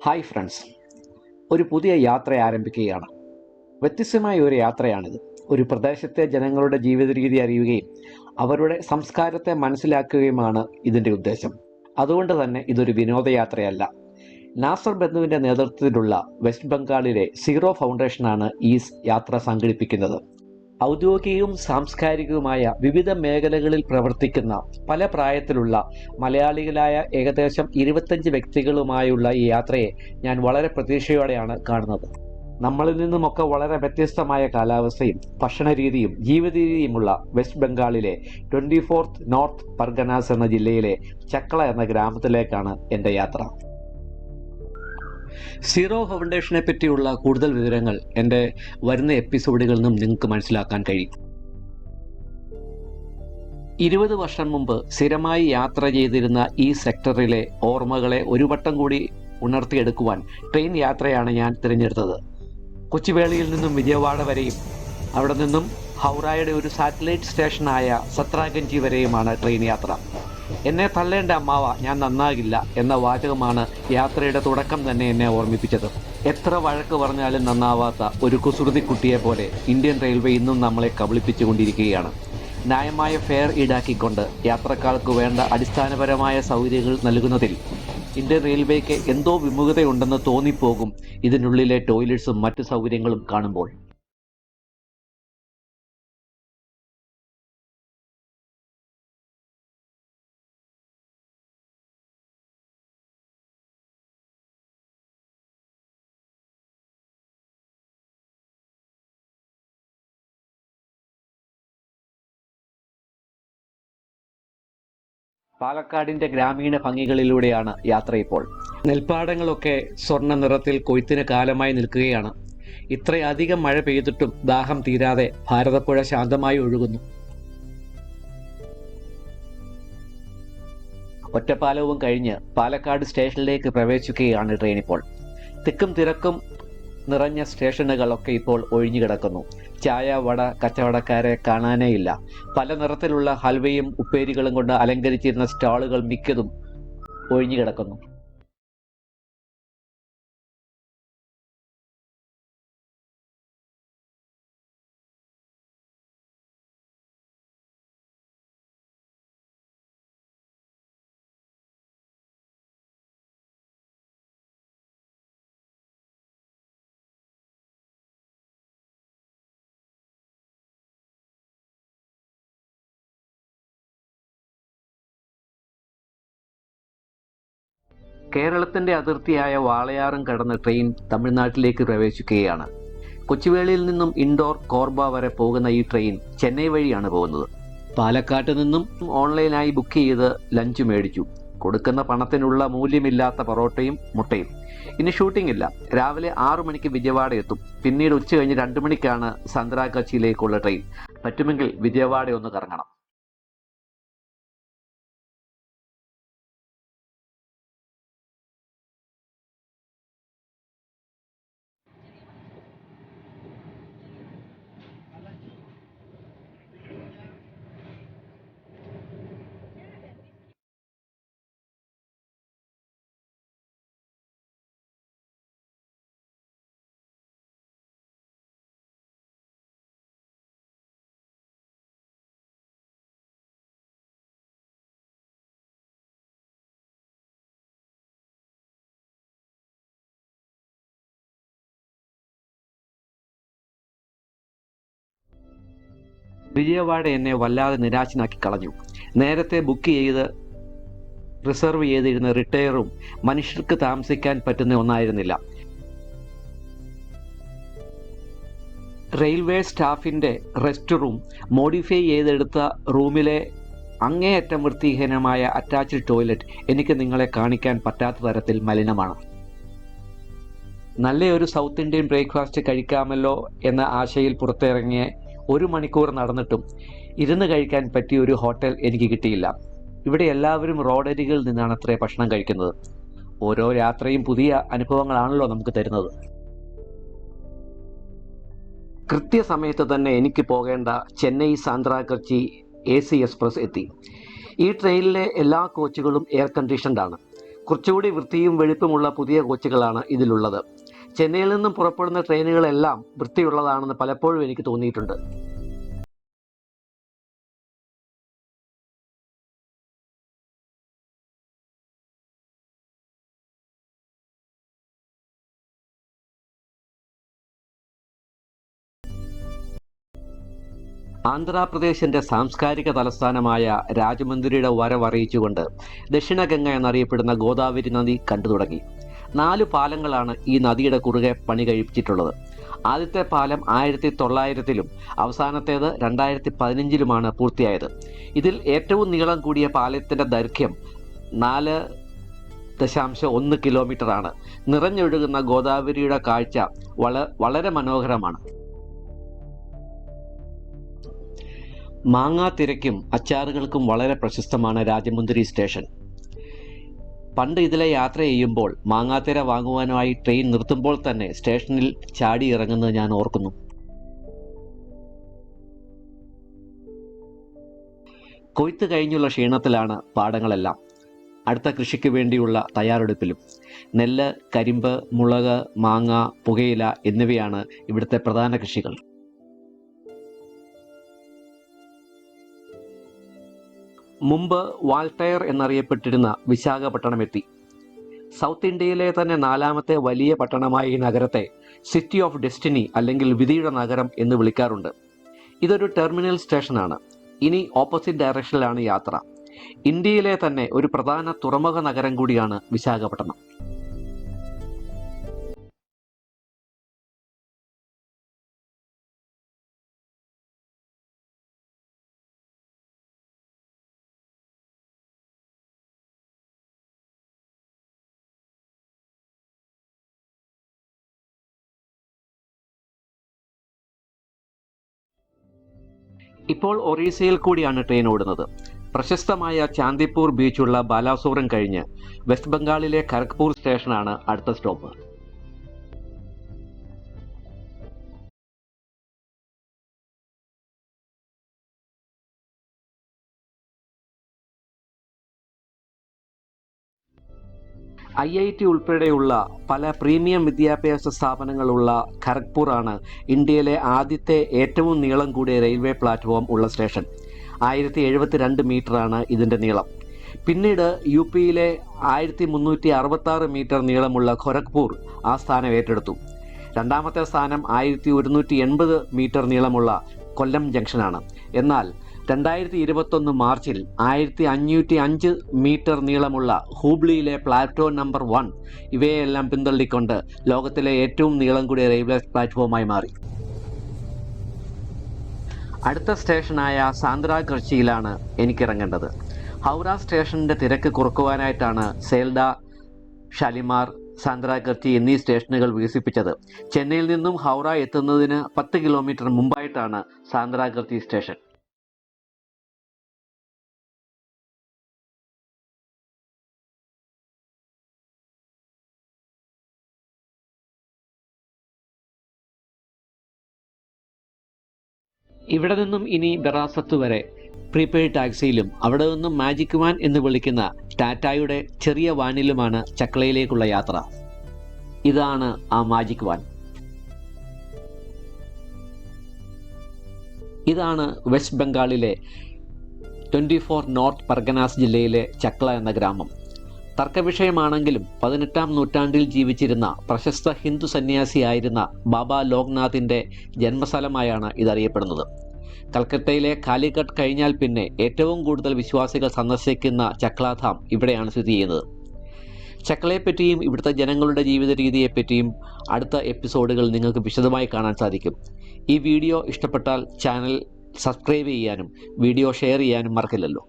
Hi friends, ഒരു പുതിയ യാത്ര ആരംഭിക്കുകയാണ്. വ്യത്യസ്തമായ ഒരു യാത്രയാണിത്. ഒരു പ്രദേശത്തെ ജനങ്ങളുടെ ജീവിത രീതി അറിയുകയും അവരുടെ സംസ്കാരത്തെ മനസ്സിലാക്കുകയുമാണ് ഇതിൻ്റെ ഉദ്ദേശം. അതുകൊണ്ട് തന്നെ ഇതൊരു വിനോദയാത്രയല്ല. നാസർ ബന്ധുവിൻ്റെ നേതൃത്വത്തിലുള്ള വെസ്റ്റ് ബംഗാളിലെ സീറോ ഫൗണ്ടേഷനാണ് ഈ യാത്ര സംഘടിപ്പിക്കുന്നത്. ഔദ്യോഗികവും സാംസ്കാരികവുമായ വിവിധ മേഖലകളിൽ പ്രവർത്തിക്കുന്ന പല പ്രായത്തിലുള്ള മലയാളികളായ ഏകദേശം 25 വ്യക്തികളുമായുള്ള ഈ യാത്രയെ ഞാൻ വളരെ പ്രതീക്ഷയോടെയാണ് കാണുന്നത്. നമ്മളിൽ നിന്നുമൊക്കെ വളരെ വ്യത്യസ്തമായ കാലാവസ്ഥയും ഭക്ഷണരീതിയും ജീവിത രീതിയുമുള്ള വെസ്റ്റ് ബംഗാളിലെ 24th നോർത്ത് പർഗനാസ് എന്ന ജില്ലയിലെ ചക്ല എന്ന ഗ്രാമത്തിലേക്കാണ് എൻ്റെ യാത്ര. സീറോ ഫൗണ്ടേഷനെ പറ്റിയുള്ള കൂടുതൽ വിവരങ്ങൾ എൻ്റെ വരുന്ന എപ്പിസോഡുകളിൽ നിന്നും നിങ്ങൾക്ക് മനസ്സിലാക്കാൻ കഴിയും. 20 വർഷം മുമ്പ് സ്ഥിരമായി യാത്ര ചെയ്തിരുന്ന ഈ സെക്ടറിലെ ഓർമ്മകളെ ഒരു വട്ടം കൂടി ഉണർത്തിയെടുക്കുവാൻ ട്രെയിൻ യാത്രയാണ് ഞാൻ തിരഞ്ഞെടുത്തത്. കൊച്ചുവേളിയിൽ നിന്നും വിജയവാഡ വരെയും അവിടെ നിന്നും ഹൗറായുടെ ഒരു സാറ്റലൈറ്റ് സ്റ്റേഷനായ സത്രാഗഞ്ചി വരെയുമാണ് ട്രെയിൻ യാത്ര. എന്നെ തള്ളേണ്ട അമ്മാവ, ഞാൻ നന്നാകില്ല എന്ന വാചകമാണ് യാത്രയുടെ തുടക്കം തന്നെ എന്നെ ഓർമ്മിപ്പിച്ചത്. എത്ര വഴക്ക് പറഞ്ഞാലും നന്നാവാത്ത ഒരു കുസൃതി കുട്ടിയെ പോലെ ഇന്ത്യൻ റെയിൽവേ ഇന്നും നമ്മളെ കബളിപ്പിച്ചുകൊണ്ടിരിക്കുകയാണ്. ന്യായമായ ഫെയർ ഈടാക്കിക്കൊണ്ട് യാത്രക്കാർക്ക് വേണ്ട അടിസ്ഥാനപരമായ സൗകര്യങ്ങൾ നൽകുന്നതിൽ ഇന്ത്യൻ റെയിൽവേക്ക് എന്തോ വിമുഖതയുണ്ടെന്ന് തോന്നിപ്പോകും ഇതിനുള്ളിലെ ടോയ്ലറ്റ്സും മറ്റു സൗകര്യങ്ങളും കാണുമ്പോൾ. പാലക്കാടിൻ്റെ ഗ്രാമീണ ഭംഗികളിലൂടെയാണ് യാത്ര. ഇപ്പോൾ നെൽപ്പാടങ്ങളൊക്കെ സ്വർണ്ണ നിറത്തിൽ കൊയ്ത്തിന് കാലമായി നിൽക്കുകയാണ്. ഇത്രയധികം മഴ പെയ്തിട്ടും ദാഹം തീരാതെ ഭാരതപ്പുഴ ശാന്തമായി ഒഴുകുന്നു. ഒറ്റപ്പാലവും കഴിഞ്ഞ് പാലക്കാട് സ്റ്റേഷനിലേക്ക് പ്രവേശിക്കുകയാണ് ട്രെയിൻ. ഇപ്പോൾ തിക്കും തിരക്കും നിറഞ്ഞ സ്റ്റേഷനുകളൊക്കെ ഇപ്പോൾ ഒഴിഞ്ഞു കിടക്കുന്നു. ചായ വട കച്ചവടക്കാരെ കാണാനേയില്ല. പല നിറത്തിലുള്ള ഹൽവയും ഉപ്പേരികളും കൊണ്ട് അലങ്കരിച്ചിരുന്ന സ്റ്റാളുകൾ മിക്കതും ഒഴിഞ്ഞു കിടക്കുന്നു. കേരളത്തിൻ്റെ അതിർത്തിയായ വാളയാറും കടന്ന് ട്രെയിൻ തമിഴ്നാട്ടിലേക്ക് പ്രവേശിക്കുകയാണ്. കൊച്ചുവേളിയിൽ നിന്നും ഇൻഡോർ കോർബ വരെ പോകുന്ന ഈ ട്രെയിൻ ചെന്നൈ വഴിയാണ് പോകുന്നത്. പാലക്കാട്ട് നിന്നും ഓൺലൈനായി ബുക്ക് ചെയ്ത് ലഞ്ച് മേടിച്ചു. കൊടുക്കുന്ന പണത്തിനുള്ള മൂല്യമില്ലാത്ത പൊറോട്ടയും മുട്ടയും. ഇനി ഷൂട്ടിംഗ് ഇല്ല. രാവിലെ 6 മണിക്ക് വിജയവാഡ എത്തും. പിന്നീട് ഉച്ച കഴിഞ്ഞ് 2 മണിക്കാണ് സന്ത്രാഗച്ചിയിലേക്കുള്ള ട്രെയിൻ. പറ്റുമെങ്കിൽ വിജയവാഡ ഒന്ന് കറങ്ങണം. വിജയവാഡ എന്നെ വല്ലാതെ നിരാശനാക്കി കളഞ്ഞു. നേരത്തെ ബുക്ക് ചെയ്ത് റിസർവ് ചെയ്തിരുന്ന റിട്ടയറും മനുഷ്യർക്ക് താമസിക്കാൻ പറ്റുന്ന ഒന്നായിരുന്നില്ല. റെയിൽവേ സ്റ്റാഫിൻ്റെ റെസ്റ്റ് റൂം മോഡിഫൈ ചെയ്തെടുത്ത റൂമിലെ അങ്ങേയറ്റം വൃത്തിഹീനമായ അറ്റാച്ച്ഡ് ടോയ്ലറ്റ് എനിക്ക് നിങ്ങളെ കാണിക്കാൻ പറ്റാത്ത തരത്തിൽ മലിനമാണ്. നല്ലൊരു സൗത്ത് ഇന്ത്യൻ ബ്രേക്ക്ഫാസ്റ്റ് കഴിക്കാമല്ലോ എന്ന ആശയിൽ പുറത്തിറങ്ങിയ 1 മണിക്കൂർ നടന്നിട്ടും ഇരുന്ന് കഴിക്കാൻ പറ്റിയ ഒരു ഹോട്ടൽ എനിക്ക് കിട്ടിയില്ല. ഇവിടെ എല്ലാവരും റോഡരികിൽ നിന്നാണ് അത്രേ ഭക്ഷണം കഴിക്കുന്നത്. ഓരോ യാത്രയും പുതിയ അനുഭവങ്ങളാണല്ലോ നമുക്ക് തരുന്നത്. കൃത്യസമയത്ത് തന്നെ എനിക്ക് പോകേണ്ട ചെന്നൈ സാന്ത്രാഗച്ചി AC എക്സ്പ്രസ് എത്തി. ഈ ട്രെയിനിലെ എല്ലാ കോച്ചുകളും എയർ കണ്ടീഷൻഡ് ആണ്. കുറച്ചുകൂടി വൃത്തിയും വെളുപ്പുമുള്ള പുതിയ കോച്ചുകളാണ് ഇതിലുള്ളത്. ചെന്നൈയിൽ നിന്നും പുറപ്പെടുന്ന ട്രെയിനുകളെല്ലാം വൃത്തിയുള്ളതാണെന്ന് പലപ്പോഴും എനിക്ക് തോന്നിയിട്ടുണ്ട്. ആന്ധ്രാപ്രദേശിന്റെ സാംസ്കാരിക തലസ്ഥാനമായ രാജമന്ദ്രിയുടെ വരവറിയിച്ചുകൊണ്ട് ദക്ഷിണഗംഗ എന്നറിയപ്പെടുന്ന ഗോദാവരി നദി കണ്ടു തുടങ്ങി. 4 പാലങ്ങളാണ് ഈ നദിയുടെ കുറുകെ പണി കഴിപ്പിച്ചിട്ടുള്ളത്. ആദ്യത്തെ പാലം 1900-ലും അവസാനത്തേത് 2015-ലുമാണ് പൂർത്തിയായത്. ഇതിൽ ഏറ്റവും നീളം കൂടിയ പാലത്തിന്റെ ദൈർഘ്യം 4.1 കിലോമീറ്ററാണ്. നിറഞ്ഞൊഴുകുന്ന ഗോദാവരിയുടെ കാഴ്ച വളരെ മനോഹരമാണ്. മാങ്ങാത്തിരയ്ക്കും അച്ചാറുകൾക്കും വളരെ പ്രശസ്തമാണ് രാജമുന്ദ്രി സ്റ്റേഷൻ. പണ്ട് ഇതിലെ യാത്ര ചെയ്യുമ്പോൾ മാങ്ങാത്തിര വാങ്ങുവാനായി ട്രെയിൻ നിർത്തുമ്പോൾ തന്നെ സ്റ്റേഷനിൽ ചാടി ഇറങ്ങുന്നത് ഞാൻ ഓർക്കുന്നു. കൊയ്ത്ത് കഴിഞ്ഞുള്ള ക്ഷീണത്തിലാണ് പാടങ്ങളെല്ലാം. അടുത്ത കൃഷിക്ക് വേണ്ടിയുള്ള തയ്യാറെടുപ്പിലും. നെല്ല്, കരിമ്പ്, മുളക്, മാങ്ങ, പുകയില എന്നിവയാണ് ഇവിടുത്തെ പ്രധാന കൃഷികൾ. മുമ്പ് വാൾട്ടയർ എന്നറിയപ്പെട്ടിരുന്ന വിശാഖപട്ടണം എത്തി. സൗത്ത് ഇന്ത്യയിലെ തന്നെ 4ാമത്തെ വലിയ പട്ടണമായ ഈ നഗരത്തെ സിറ്റി ഓഫ് ഡെസ്റ്റിനി അല്ലെങ്കിൽ വിധിയുടെ നഗരം എന്ന് വിളിക്കാറുണ്ട്. ഇതൊരു ടെർമിനൽ സ്റ്റേഷനാണ്. ഇനി ഓപ്പോസിറ്റ് ഡയറക്ഷനിലാണ് യാത്ര. ഇന്ത്യയിലെ തന്നെ ഒരു പ്രധാന തുറമുഖ നഗരം കൂടിയാണ് വിശാഖപട്ടണം. ഇപ്പോൾ ഒറീസയിൽ കൂടിയാണ് ട്രെയിൻ ഓടുന്നത്. പ്രശസ്തമായ ചാന്ദിപ്പൂർ ബീച്ചുള്ള ബാലാസോറും കഴിഞ്ഞ് വെസ്റ്റ് ബംഗാളിലെ ഖരഗ്പൂർ സ്റ്റേഷനാണ് അടുത്ത സ്റ്റോപ്പ്. IIT ഉൾപ്പെടെയുള്ള പല പ്രീമിയം വിദ്യാഭ്യാസ സ്ഥാപനങ്ങളുള്ള ഖരഗ്പൂർ ആണ് ഇന്ത്യയിലെ ആദ്യത്തെ ഏറ്റവും നീളം കൂടിയ റെയിൽവേ പ്ലാറ്റ്ഫോം ഉള്ള സ്റ്റേഷൻ. 1072 മീറ്ററാണ് ഇതിൻ്റെ നീളം. പിന്നീട് UPയിലെ 1366 മീറ്റർ നീളമുള്ള ഖരഗ്പൂർ ആ സ്ഥാനം ഏറ്റെടുത്തു. രണ്ടാമത്തെ സ്ഥാനം 1180 മീറ്റർ നീളമുള്ള കൊല്ലം ജംഗ്ഷനാണ്. എന്നാൽ 2021 മാർച്ചിൽ 1505 മീറ്റർ നീളമുള്ള ഹൂബ്ലിയിലെ പ്ലാറ്റ്ഫോം നമ്പർ 1 ഇവയെല്ലാം പിന്തള്ളിക്കൊണ്ട് ലോകത്തിലെ ഏറ്റവും നീളം കൂടിയ റെയിൽവേ പ്ലാറ്റ്ഫോമായി മാറി. അടുത്ത സ്റ്റേഷനായ സാന്ദ്രാഗർച്ചിയിലാണ് എനിക്കിറങ്ങേണ്ടത്. ഹൗറ സ്റ്റേഷനിൻ്റെ തിരക്ക് കുറക്കുവാനായിട്ടാണ് സേൽഡ, ഷാലിമാർ, സാന്ദ്രാഗർച്ചി എന്നീ സ്റ്റേഷനുകൾ വികസിപ്പിച്ചത്. ചെന്നൈയിൽ നിന്നും ഹൗറ എത്തുന്നതിന് 10 കിലോമീറ്റർ മുമ്പായിട്ടാണ് സാന്ദ്രാഗർച്ചി സ്റ്റേഷൻ. ഇവിടെ നിന്നും ഇനി ബറാസത്ത് വരെ പ്രീപെയ്ഡ് ടാക്സിയിലും അവിടെ നിന്നും മാജിക് വാൻ എന്ന് വിളിക്കുന്ന ടാറ്റായുടെ ചെറിയ വാനിലുമാണ് ചക്ലയിലേക്കുള്ള യാത്ര. ഇതാണ് ആ മാജിക് വാൻ. ഇതാണ് വെസ്റ്റ് ബംഗാളിലെ 24 നോർത്ത് പർഗനാസ് ജില്ലയിലെ ചക്ല എന്ന ഗ്രാമം. തർക്കവിഷയമാണെങ്കിലും 18-ാം നൂറ്റാണ്ടിൽ ജീവിച്ചിരുന്ന പ്രശസ്ത ഹിന്ദു സന്യാസിയായിരുന്ന ബാബ ലോക്നാഥിൻ്റെ ജന്മസ്ഥലമായാണ് ഇതറിയപ്പെടുന്നത്. കൽക്കട്ടയിലെ കാലിക്കട്ട് കഴിഞ്ഞാൽ പിന്നെ ഏറ്റവും കൂടുതൽ വിശ്വാസികൾ സന്ദർശിക്കുന്ന ചക്ലാധാം ഇവിടെയാണ് സ്ഥിതി ചെയ്യുന്നത്. ചക്ലയെപ്പറ്റിയും ഇവിടുത്തെ ജനങ്ങളുടെ ജീവിത രീതിയെപ്പറ്റിയും അടുത്ത എപ്പിസോഡുകൾ നിങ്ങൾക്ക് വിശദമായി കാണാൻ സാധിക്കും. ഈ വീഡിയോ ഇഷ്ടപ്പെട്ടാൽ ചാനൽ സബ്സ്ക്രൈബ് ചെയ്യാനും വീഡിയോ ഷെയർ ചെയ്യാനും മറക്കില്ലല്ലോ.